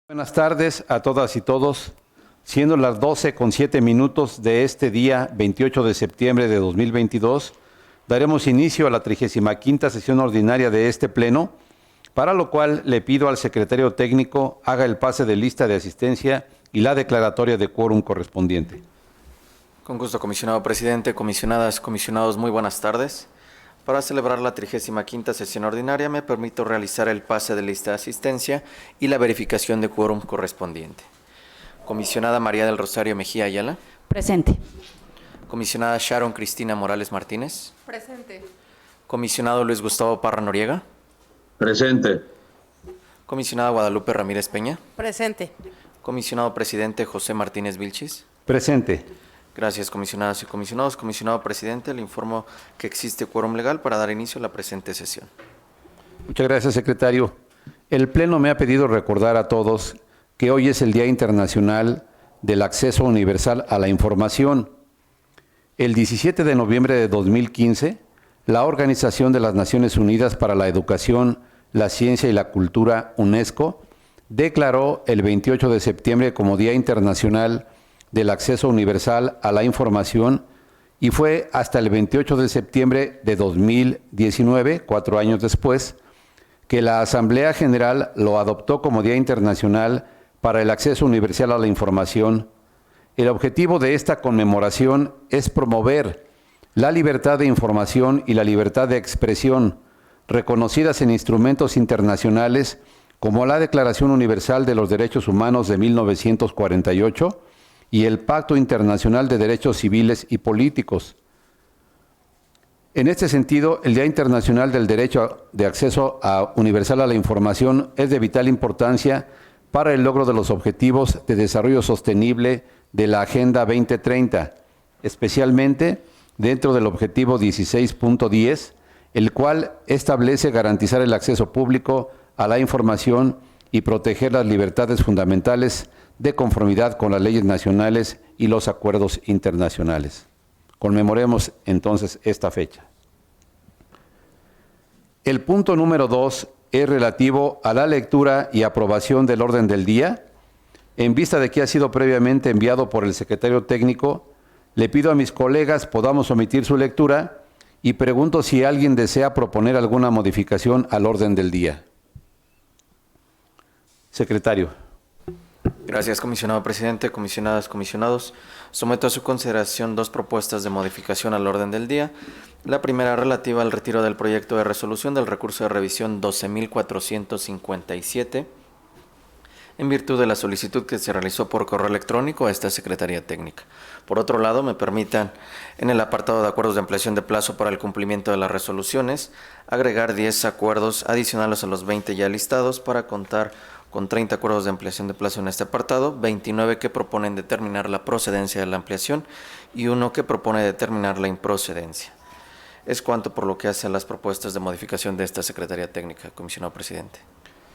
Buenas tardes a todas y todos. Siendo las 12:07 de este día 28 de septiembre de 2022, daremos inicio a la 35ª sesión ordinaria de este Pleno, para lo cual le pido al secretario técnico haga el pase de lista de asistencia y la declaratoria de quórum correspondiente. Con gusto, comisionado presidente, comisionadas, comisionados, muy buenas tardes. Para celebrar la 35ª sesión ordinaria, me permito realizar el pase de lista de asistencia y la verificación de quórum correspondiente. Comisionada María del Rosario Mejía Ayala. Presente. Comisionada Sharon Cristina Morales Martínez. Presente. Comisionado Luis Gustavo Parra Noriega. Presente. Comisionada Guadalupe Ramírez Peña. Presente. Comisionado presidente José Martínez Vilchis. Presente. Gracias, comisionadas y comisionados. Comisionado presidente, le informo que existe quórum legal para dar inicio a la presente sesión. Muchas gracias, secretario. El Pleno me ha pedido recordar a todos que hoy es el Día Internacional del Acceso Universal a la Información. El 17 de noviembre de 2015, la Organización de las Naciones Unidas para la Educación, la Ciencia y la Cultura, UNESCO, declaró el 28 de septiembre como Día Internacional del Acceso Universal a la Información, y fue hasta el 28 de septiembre de 2019, 4 años después, que la Asamblea General lo adoptó como Día Internacional para el Acceso Universal a la Información. El objetivo de esta conmemoración es promover la libertad de información y la libertad de expresión, reconocidas en instrumentos internacionales como la Declaración Universal de los Derechos Humanos de 1948 y el Pacto Internacional de Derechos Civiles y Políticos. En este sentido, el Día Internacional del Derecho de Acceso Universal a la Información es de vital importancia para el logro de los Objetivos de Desarrollo Sostenible de la Agenda 2030, especialmente dentro del Objetivo 16.10, el cual establece garantizar el acceso público a la información y proteger las libertades fundamentales de conformidad con las leyes nacionales y los acuerdos internacionales. Conmemoremos entonces esta fecha. El punto número 2 es relativo a la lectura y aprobación del orden del día. En vista de que ha sido previamente enviado por el secretario técnico, le pido a mis colegas podamos omitir su lectura y pregunto si alguien desea proponer alguna modificación al orden del día. Secretario. Gracias, comisionado presidente, comisionadas, comisionados. Someto a su consideración dos propuestas de modificación al orden del día. La primera relativa al retiro del proyecto de resolución del recurso de revisión 12.457, en virtud de la solicitud que se realizó por correo electrónico a esta Secretaría Técnica. Por otro lado, me permitan, en el apartado de acuerdos de ampliación de plazo para el cumplimiento de las resoluciones, agregar 10 acuerdos adicionales a los 20 ya listados para contar con 30 acuerdos de ampliación de plazo en este apartado, 29 que proponen determinar la procedencia de la ampliación y uno que propone determinar la improcedencia. Es cuanto por lo que hace a las propuestas de modificación de esta Secretaría Técnica, comisionado presidente.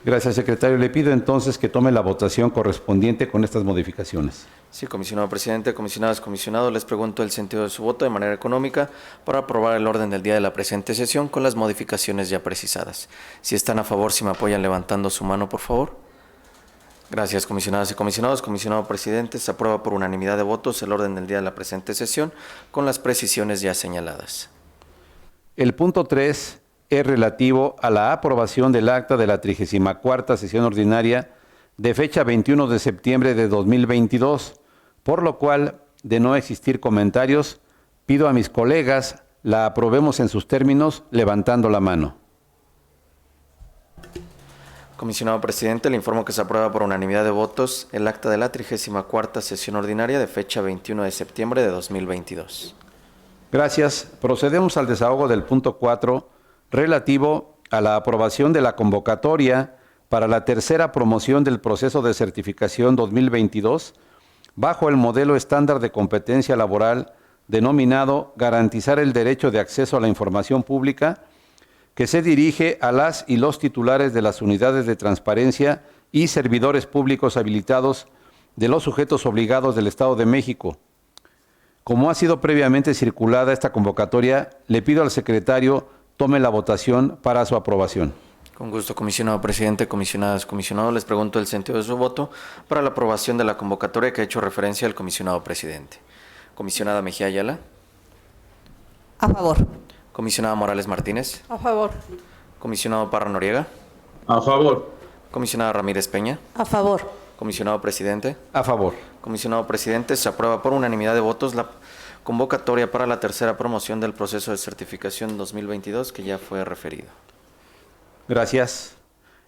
Gracias, secretario. Le pido entonces que tome la votación correspondiente con estas modificaciones. Sí, comisionado presidente, comisionadas, comisionados, les pregunto el sentido de su voto de manera económica para aprobar el orden del día de la presente sesión con las modificaciones ya precisadas. Si están a favor, si me apoyan levantando su mano, por favor. Gracias, comisionadas y comisionados. Comisionado presidente, se aprueba por unanimidad de votos el orden del día de la presente sesión con las precisiones ya señaladas. El punto 3 es relativo a la aprobación del acta de la 34ª sesión ordinaria de fecha 21 de septiembre de 2022, por lo cual, de no existir comentarios, pido a mis colegas la aprobemos en sus términos levantando la mano. Comisionado presidente, le informo que se aprueba por unanimidad de votos el acta de la 34ª sesión ordinaria de fecha 21 de septiembre de 2022. Gracias. Procedemos al desahogo del punto 4, relativo a la aprobación de la convocatoria para la tercera promoción del proceso de certificación 2022, bajo el modelo estándar de competencia laboral denominado Garantizar el Derecho de Acceso a la Información Pública, que se dirige a las y los titulares de las unidades de transparencia y servidores públicos habilitados de los sujetos obligados del Estado de México. Como ha sido previamente circulada esta convocatoria, le pido al secretario tome la votación para su aprobación. Con gusto, comisionado presidente, comisionadas, comisionados. Les pregunto el sentido de su voto para la aprobación de la convocatoria que ha hecho referencia al comisionado presidente. Comisionada Mejía Ayala. A favor. Comisionada Morales Martínez. A favor. Comisionado Parra Noriega. A favor. Comisionada Ramírez Peña. A favor. Comisionado presidente. A favor. Comisionado presidente, se aprueba por unanimidad de votos la convocatoria para la tercera promoción del proceso de certificación 2022 que ya fue referido. Gracias.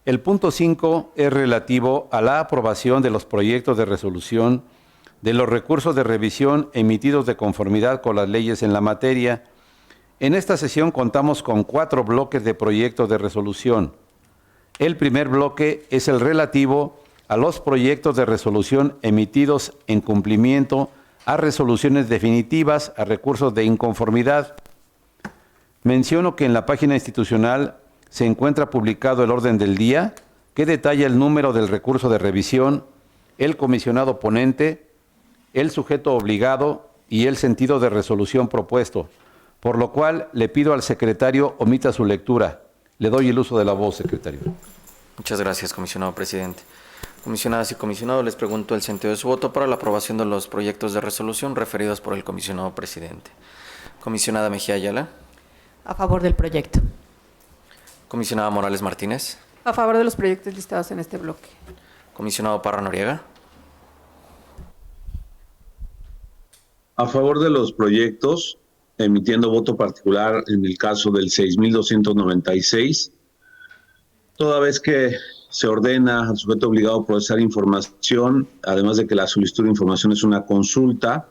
El punto 5 es relativo a la aprobación de los proyectos de resolución de los recursos de revisión emitidos de conformidad con las leyes en la materia. En esta sesión contamos con 4 bloques de proyectos de resolución. El primer bloque es el relativo a los proyectos de resolución emitidos en cumplimiento a resoluciones definitivas a recursos de inconformidad. Menciono que en la página institucional se encuentra publicado el orden del día que detalla el número del recurso de revisión, el comisionado ponente, el sujeto obligado y el sentido de resolución propuesto, por lo cual le pido al secretario omita su lectura. Le doy el uso de la voz, secretario. Muchas gracias, comisionado presidente. Comisionadas y comisionados, les pregunto el sentido de su voto para la aprobación de los proyectos de resolución referidos por el comisionado presidente. Comisionada Mejía Ayala. A favor del proyecto. Comisionada Morales Martínez. A favor de los proyectos listados en este bloque. Comisionado Parra Noriega. A favor de los proyectos, emitiendo voto particular en el caso del 6.296, toda vez que se ordena al sujeto obligado a procesar información, además de que la solicitud de información es una consulta,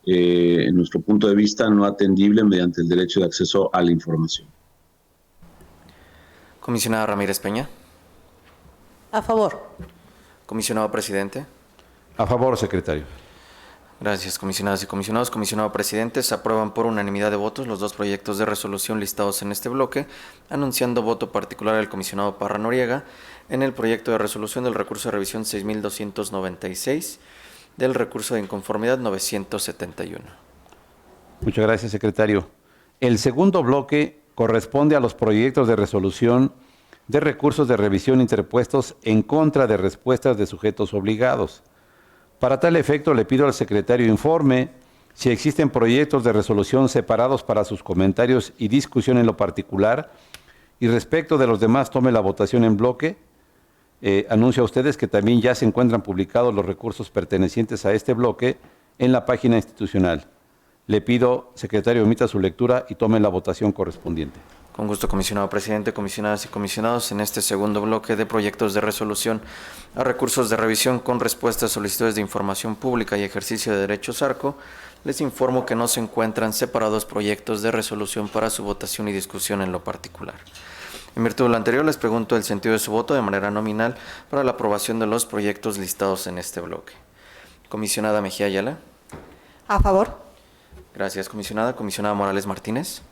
en nuestro punto de vista no atendible mediante el derecho de acceso a la información. Comisionada Ramírez Peña. A favor. Comisionado presidente. A favor, secretario. Gracias, comisionadas y comisionados. Comisionado presidente, se aprueban por unanimidad de votos los 2 proyectos de resolución listados en este bloque, anunciando voto particular al comisionado Parra Noriega en el proyecto de resolución del recurso de revisión 6.296 del recurso de inconformidad 971. Muchas gracias, secretario. El segundo bloque corresponde a los proyectos de resolución de recursos de revisión interpuestos en contra de respuestas de sujetos obligados. Para tal efecto, le pido al secretario informe si existen proyectos de resolución separados para sus comentarios y discusión en lo particular, y respecto de los demás tome la votación en bloque. Anuncio a ustedes que también ya se encuentran publicados los recursos pertenecientes a este bloque en la página institucional. Le pido, secretario, omita su lectura y tome la votación correspondiente. Con gusto, comisionado presidente, comisionadas y comisionados. En este segundo bloque de proyectos de resolución a recursos de revisión con respuesta a solicitudes de información pública y ejercicio de derechos ARCO, les informo que no se encuentran separados proyectos de resolución para su votación y discusión en lo particular. En virtud de lo anterior, les pregunto el sentido de su voto de manera nominal para la aprobación de los proyectos listados en este bloque. Comisionada Mejía Ayala. A favor. Gracias, comisionada. Comisionada Morales Martínez.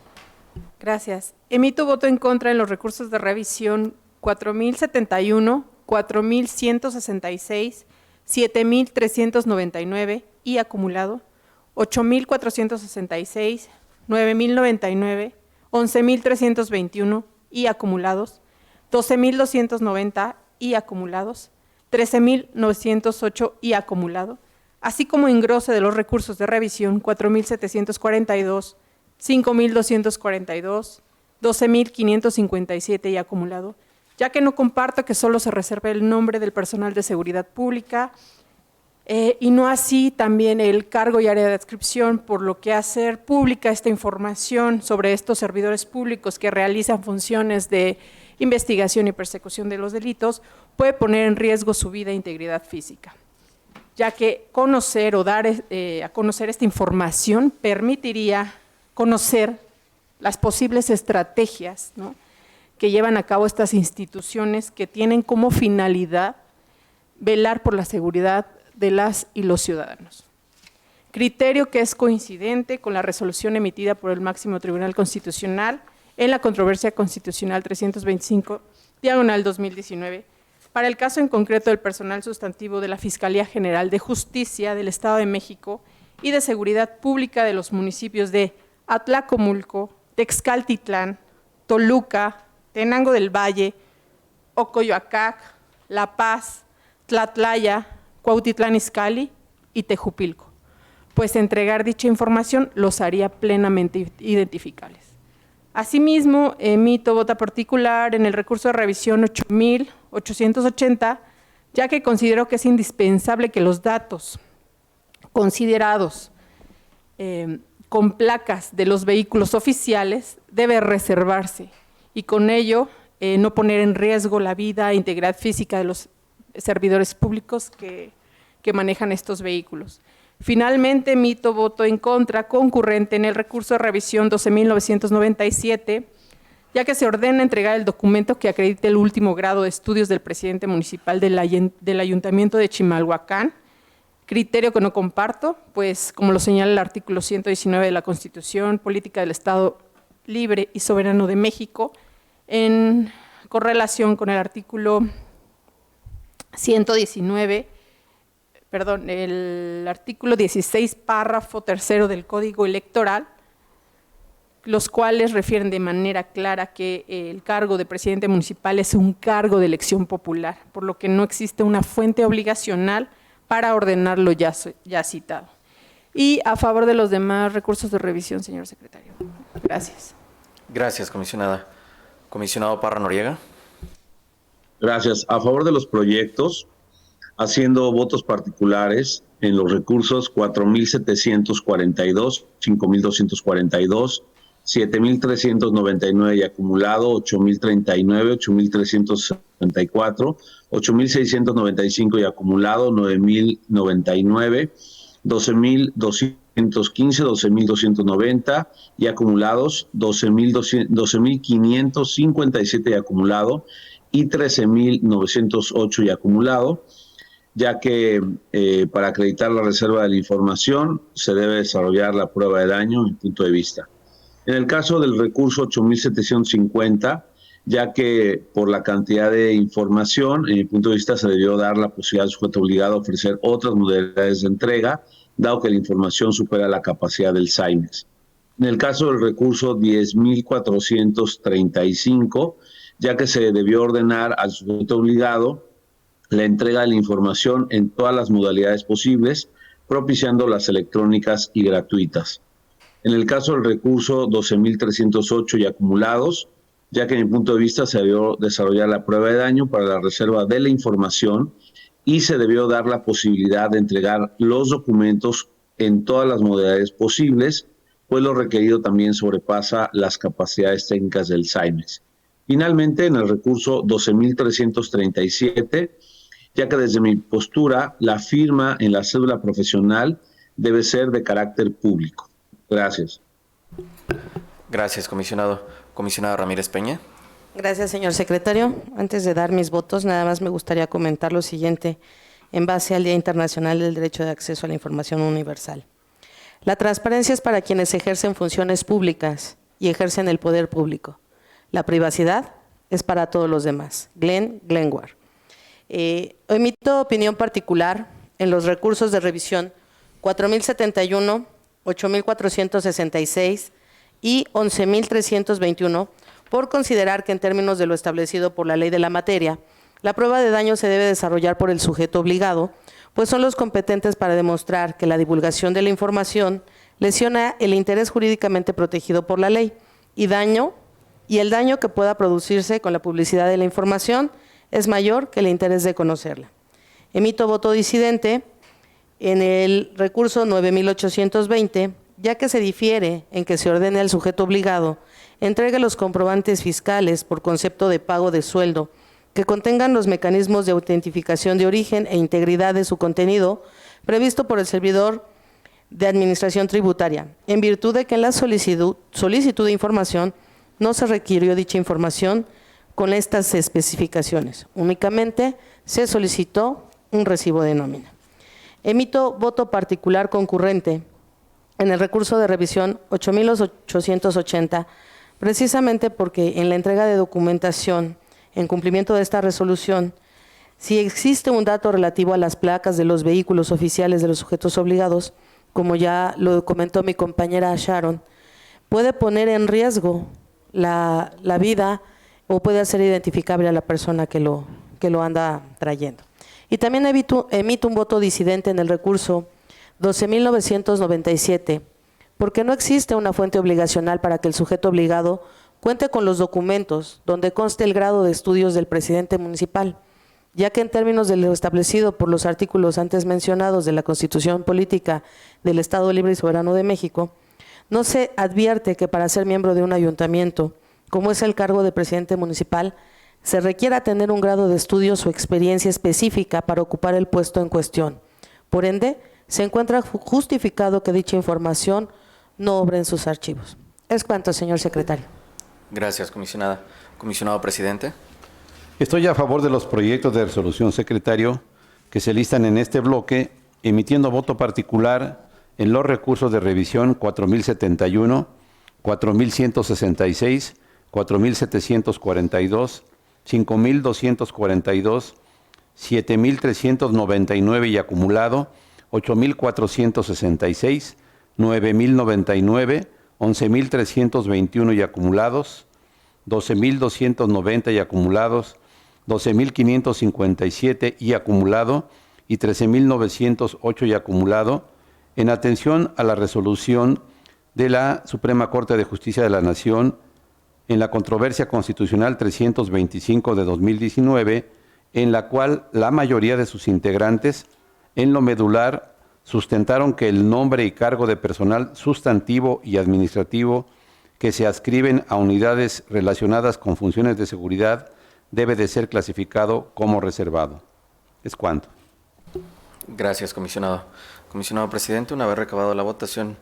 Gracias. Emito voto en contra en los recursos de revisión 4.071, 4.166, 7.399 y acumulado, 8.466, 9.099, 11.321 y acumulados, 12.290 y acumulados, 13.908 y acumulado, así como engrose de los recursos de revisión 4.742, 5.242, 12.557 y acumulado, ya que no comparto que solo se reserve el nombre del personal de seguridad pública y no así también el cargo y área de adscripción, por lo que hacer pública esta información sobre estos servidores públicos que realizan funciones de investigación y persecución de los delitos puede poner en riesgo su vida e integridad física, ya que conocer o dar a conocer esta información permitiría conocer las posibles estrategias, ¿no?, que llevan a cabo estas instituciones que tienen como finalidad velar por la seguridad de las y los ciudadanos. Criterio que es coincidente con la resolución emitida por el máximo Tribunal Constitucional en la controversia constitucional 325/2019, para el caso en concreto del personal sustantivo de la Fiscalía General de Justicia del Estado de México y de Seguridad Pública de los municipios de Atlacomulco, Texcaltitlán, Toluca, Tenango del Valle, Ocoyoacac, La Paz, Tlatlaya, Cuautitlán Izcalli y Tejupilco, pues entregar dicha información los haría plenamente identificables. Asimismo, emito vota particular en el recurso de revisión 8880, ya que considero que es indispensable que los datos considerados con placas de los vehículos oficiales debe reservarse y con ello no poner en riesgo la vida e integridad física de los servidores públicos que manejan estos vehículos. Finalmente, emito voto en contra concurrente en el recurso de revisión 12.997, ya que se ordena entregar el documento que acredite el último grado de estudios del presidente municipal del Ayuntamiento de Chimalhuacán, criterio que no comparto, pues como lo señala el artículo 119 de la Constitución Política del Estado Libre y Soberano de México, en correlación con el artículo 119, el artículo 16, párrafo tercero del Código Electoral, los cuales refieren de manera clara que el cargo de presidente municipal es un cargo de elección popular, por lo que no existe una fuente obligacional para ordenar lo ya citado. Y a favor de los demás recursos de revisión, señor secretario. Gracias. Gracias, comisionada. Comisionado Parra Noriega. Gracias. A favor de los proyectos, haciendo votos particulares en los recursos 4.742, 5.242, 7.399 y acumulado 8.039, 8.364, 8.695 y acumulado 9.099, 12.215, 12.290 y acumulados 12.557 y acumulado y 13.908 y acumulado, ya que para acreditar la reserva de la información se debe desarrollar la prueba de daño en punto de vista. En el caso del recurso 8.750, ya que por la cantidad de información, en mi punto de vista, se debió dar la posibilidad al sujeto obligado a ofrecer otras modalidades de entrega, dado que la información supera la capacidad del SAIMEX. En el caso del recurso 10.435, ya que se debió ordenar al sujeto obligado la entrega de la información en todas las modalidades posibles, propiciando las electrónicas y gratuitas. En el caso del recurso 12.308 y acumulados, ya que en mi punto de vista se debió desarrollar la prueba de daño para la reserva de la información y se debió dar la posibilidad de entregar los documentos en todas las modalidades posibles, pues lo requerido también sobrepasa las capacidades técnicas del SAIMEX. Finalmente, en el recurso 12.337, ya que desde mi postura la firma en la cédula profesional debe ser de carácter público. Gracias. Gracias, comisionado. Comisionada Ramírez Peña. Gracias, señor secretario. Antes de dar mis votos, nada más me gustaría comentar lo siguiente en base al Día Internacional del Derecho de Acceso a la Información Universal. La transparencia es para quienes ejercen funciones públicas y ejercen el poder público. La privacidad es para todos los demás. Glenn Glenwar. Emito opinión particular en los recursos de revisión 4.071, 8.466 y 11.321 por considerar que en términos de lo establecido por la ley de la materia, la prueba de daño se debe desarrollar por el sujeto obligado, pues son los competentes para demostrar que la divulgación de la información lesiona el interés jurídicamente protegido por la ley y el daño que pueda producirse con la publicidad de la información es mayor que el interés de conocerla. Emito voto disidente en el recurso 9.820, ya que se difiere en que se ordene al sujeto obligado entregue los comprobantes fiscales por concepto de pago de sueldo que contengan los mecanismos de autentificación de origen e integridad de su contenido previsto por el servidor de administración tributaria, en virtud de que en la solicitud de información no se requirió dicha información con estas especificaciones. Únicamente se solicitó un recibo de nómina. Emito voto particular concurrente en el recurso de revisión 8.880, precisamente porque en la entrega de documentación, en cumplimiento de esta resolución, si existe un dato relativo a las placas de los vehículos oficiales de los sujetos obligados, como ya lo comentó mi compañera Sharon, puede poner en riesgo la vida o puede ser identificable a la persona que lo anda trayendo. Y también emito un voto disidente en el recurso 12.997, porque no existe una fuente obligacional para que el sujeto obligado cuente con los documentos donde conste el grado de estudios del presidente municipal, ya que en términos de lo establecido por los artículos antes mencionados de la Constitución Política del Estado Libre y Soberano de México, no se advierte que para ser miembro de un ayuntamiento, como es el cargo de presidente municipal, se requiera tener un grado de estudios o experiencia específica para ocupar el puesto en cuestión. Por ende, se encuentra justificado que dicha información no obre en sus archivos. Es cuanto, señor secretario. Gracias, comisionada. Comisionado presidente. Estoy a favor de los proyectos de resolución, secretario, que se listan en este bloque, emitiendo voto particular en los recursos de revisión 4071, 4166, 4742, 5242, 7399 y acumulado 8466, 9099, 11321 y acumulados 12290 y acumulados 12557 y acumulado y 13908 y acumulado, en atención a la resolución de la Suprema Corte de Justicia de la Nación en la controversia constitucional 325 de 2019, en la cual la mayoría de sus integrantes, en lo medular, sustentaron que el nombre y cargo de personal sustantivo y administrativo que se adscriben a unidades relacionadas con funciones de seguridad debe de ser clasificado como reservado. Es cuanto. Gracias, comisionado. Comisionado presidente, una vez recabado la votación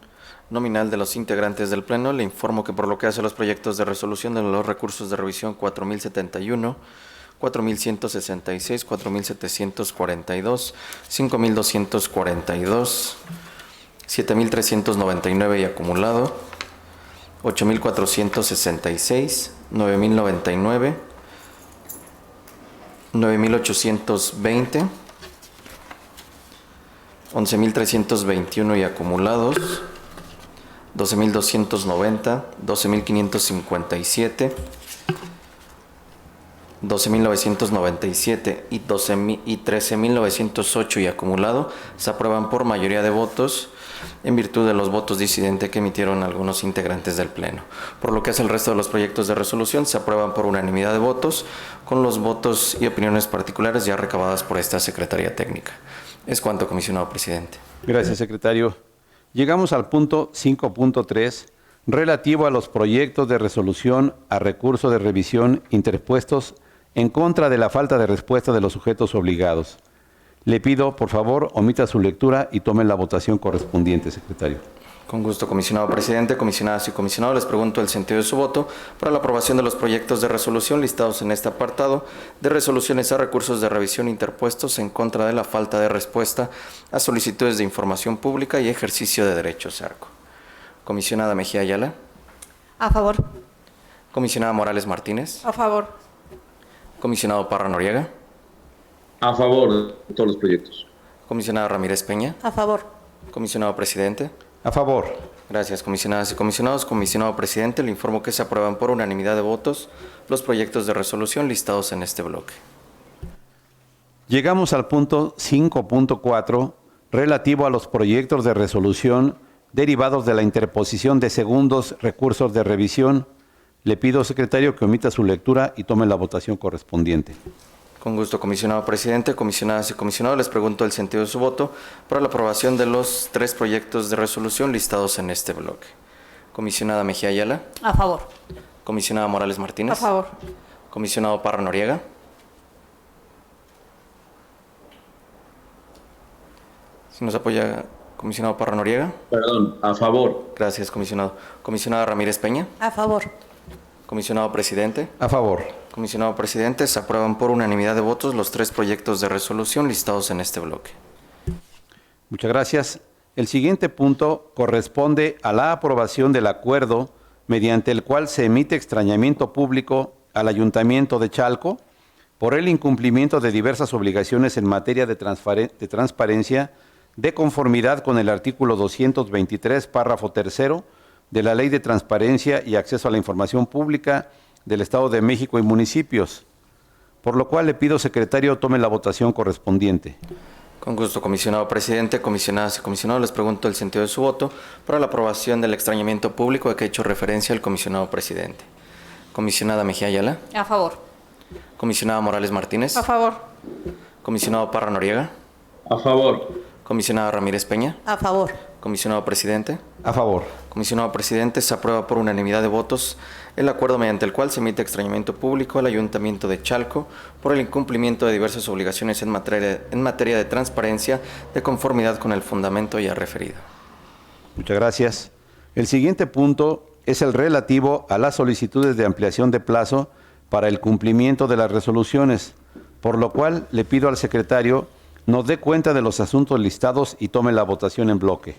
nominal de los integrantes del Pleno, le informo que por lo que hace a los proyectos de resolución de los recursos de revisión 4071, 4166, 4742, 5242, 7399 y acumulado, 8466, 9099, 9820, 11321 y acumulados, 12290, 12557, 12.997 y 13.908 y acumulado se aprueban por mayoría de votos en virtud de los votos disidentes que emitieron algunos integrantes del Pleno. Por lo que hace el resto de los proyectos de resolución, se aprueban por unanimidad de votos con los votos y opiniones particulares ya recabadas por esta Secretaría Técnica. Es cuanto, comisionado presidente. Gracias, secretario. Llegamos al punto 5.3, relativo a los proyectos de resolución a recurso de revisión interpuestos en contra de la falta de respuesta de los sujetos obligados. Le pido, por favor, omita su lectura y tome la votación correspondiente, secretario. Con gusto, comisionado presidente, comisionadas y comisionados, les pregunto el sentido de su voto para la aprobación de los proyectos de resolución listados en este apartado de resoluciones a recursos de revisión interpuestos en contra de la falta de respuesta a solicitudes de información pública y ejercicio de derechos ARCO. Comisionada Mejía Ayala. A favor. Comisionada Morales Martínez. A favor. Comisionado Parra Noriega. A favor de todos los proyectos. Comisionada Ramírez Peña. A favor. Comisionado presidente. A favor. Gracias, comisionadas y comisionados. Comisionado presidente, le informo que se aprueban por unanimidad de votos los proyectos de resolución listados en este bloque. Llegamos al punto 5.4, relativo a los proyectos de resolución derivados de la interposición de segundos recursos de revisión. Le pido, secretario, que omita su lectura y tome la votación correspondiente. Con gusto, comisionado presidente, comisionadas y comisionados, les pregunto el sentido de su voto para la aprobación de los 3 proyectos de resolución listados en este bloque. Comisionada Mejía Ayala. A favor. Comisionada Morales Martínez. A favor. Comisionado Parra Noriega. ¿Si nos apoya, comisionado Parra Noriega? Perdón, a favor. Gracias, comisionado. Comisionada Ramírez Peña. A favor. Comisionado presidente. A favor. Comisionado presidente, se aprueban por unanimidad de votos los 3 proyectos de resolución listados en este bloque. Muchas gracias. El siguiente punto corresponde a la aprobación del acuerdo mediante el cual se emite extrañamiento público al Ayuntamiento de Chalco por el incumplimiento de diversas obligaciones en materia de transparencia de conformidad con el artículo 223, párrafo 3 de la Ley de Transparencia y Acceso a la Información Pública, del Estado de México y municipios, por lo cual le pido, secretario, tome la votación correspondiente. Con gusto, comisionado presidente, comisionadas y comisionados, les pregunto el sentido de su voto para la aprobación del extrañamiento público a que ha hecho referencia el comisionado presidente. Comisionada Mejía Ayala. A favor. Comisionada Morales Martínez. A favor. Comisionado Parra Noriega. A favor. Comisionada Ramírez Peña. A favor. Comisionado presidente. A favor. Comisionado presidente, se aprueba por unanimidad de votos el acuerdo mediante el cual se emite extrañamiento público al Ayuntamiento de Chalco por el incumplimiento de diversas obligaciones en materia de transparencia de conformidad con el fundamento ya referido. Muchas gracias. El siguiente punto es el relativo a las solicitudes de ampliación de plazo para el cumplimiento de las resoluciones, por lo cual le pido al secretario nos dé cuenta de los asuntos listados y tome la votación en bloque.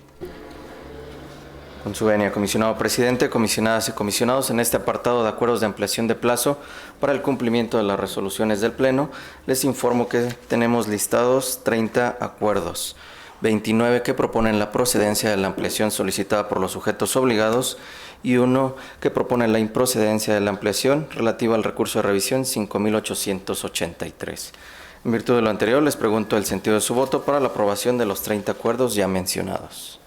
Con su venia, comisionado presidente, comisionadas y comisionados, en este apartado de acuerdos de ampliación de plazo para el cumplimiento de las resoluciones del Pleno, les informo que tenemos listados 30 acuerdos, 29 que proponen la procedencia de la ampliación solicitada por los sujetos obligados y uno que propone la improcedencia de la ampliación relativa al recurso de revisión 5883. En virtud de lo anterior, les pregunto el sentido de su voto para la aprobación de los 30 acuerdos ya mencionados.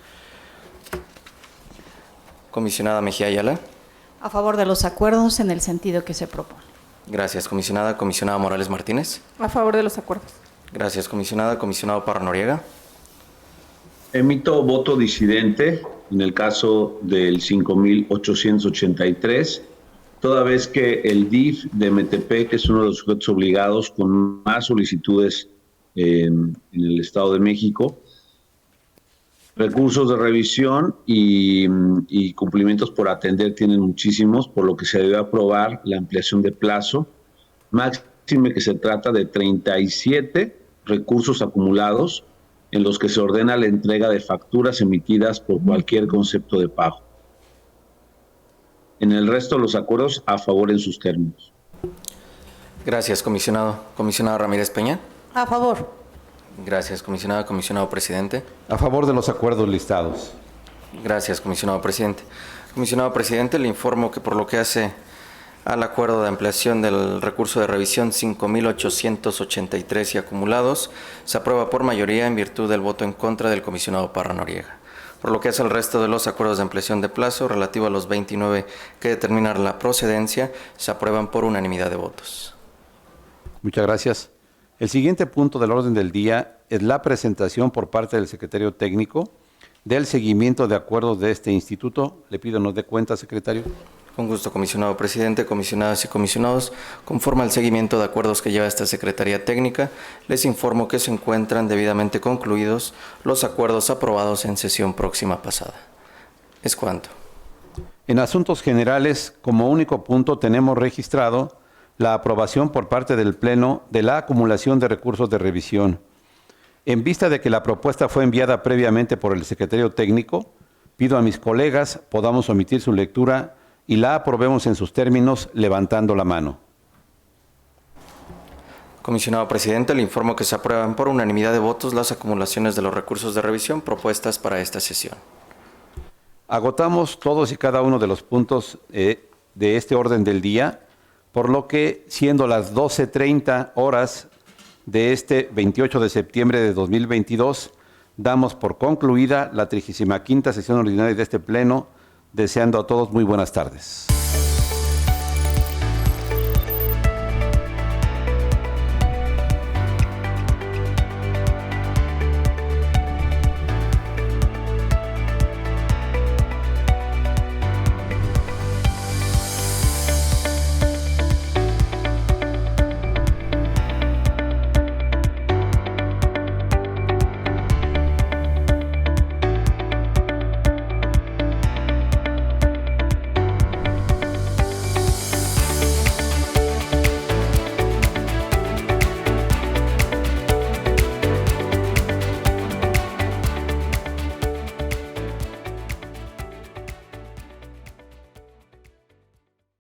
Comisionada Mejía Ayala. A favor de los acuerdos en el sentido que se propone. Gracias, comisionada. Comisionada Morales Martínez. A favor de los acuerdos. Gracias, comisionada. Comisionado Parra Noriega. Emito voto disidente en el caso del 5883, toda vez que el DIF de Metepec es uno de los sujetos obligados con más solicitudes en el Estado de México. Recursos de revisión y cumplimientos por atender tienen muchísimos, por lo que se debe aprobar la ampliación de plazo. Máxime que se trata de 37 recursos acumulados en los que se ordena la entrega de facturas emitidas por cualquier concepto de pago. En el resto de los acuerdos, a favor en sus términos. Gracias, comisionado. Comisionada Ramírez Peña. A favor. Gracias, comisionada. Comisionado presidente. A favor de los acuerdos listados. Gracias, comisionado presidente. Comisionado presidente, le informo que por lo que hace al acuerdo de ampliación del recurso de revisión 5883 y acumulados, se aprueba por mayoría en virtud del voto en contra del comisionado Parra Noriega. Por lo que hace al resto de los acuerdos de ampliación de plazo relativo a los 29 que determinan la procedencia, se aprueban por unanimidad de votos. Muchas gracias. El siguiente punto del orden del día es la presentación por parte del secretario técnico del seguimiento de acuerdos de este instituto. Le pido nos dé cuenta, secretario. Con gusto, comisionado presidente, comisionadas y comisionados. Conforme al seguimiento de acuerdos que lleva esta Secretaría Técnica, les informo que se encuentran debidamente concluidos los acuerdos aprobados en sesión próxima pasada. Es cuanto. En asuntos generales, como único punto tenemos registrado la aprobación por parte del Pleno de la acumulación de recursos de revisión. En vista de que la propuesta fue enviada previamente por el secretario técnico, pido a mis colegas podamos omitir su lectura y la aprobemos en sus términos levantando la mano. Comisionado presidente, le informo que se aprueban por unanimidad de votos las acumulaciones de los recursos de revisión propuestas para esta sesión. Agotamos todos y cada uno de los puntos de este orden del día, por lo que, siendo las 12:30 horas de este 28 de septiembre de 2022, damos por concluida la 35ª sesión ordinaria de este Pleno, deseando a todos muy buenas tardes.